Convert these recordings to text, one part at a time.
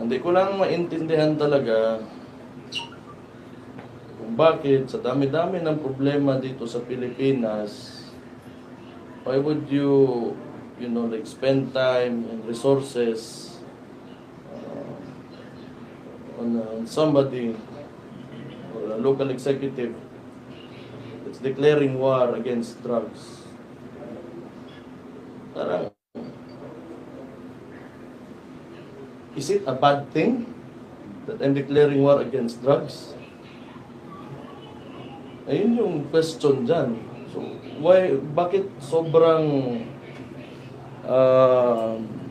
Hindi ko lang maintindihan talaga kung bakit sa dami-dami ng problema dito sa Pilipinas, why would you, like spend time and resources on somebody or a local executive that's declaring war against drugs. Parang, is it a bad thing that I'm declaring war against drugs? Ayun yung question dyan. So, bakit sobrang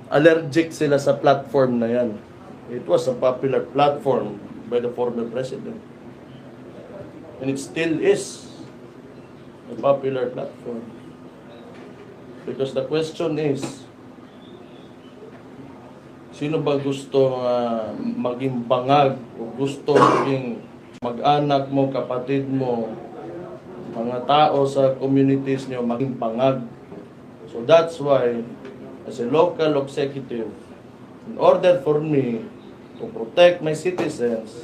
allergic sila sa platform na yan? It was a popular platform by the former president. And it still is a popular platform. Because the question is, sino ba gusto maging bangag o gusto maging mag-anak mo, kapatid mo, mga tao sa communities niyo maging bangag? So that's why, as a local executive, in order for me to protect my citizens,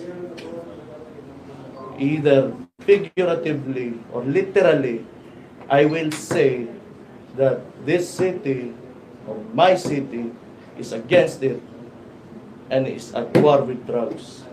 either figuratively or literally, I will say that this city, or my city, is against it and is at war with drugs.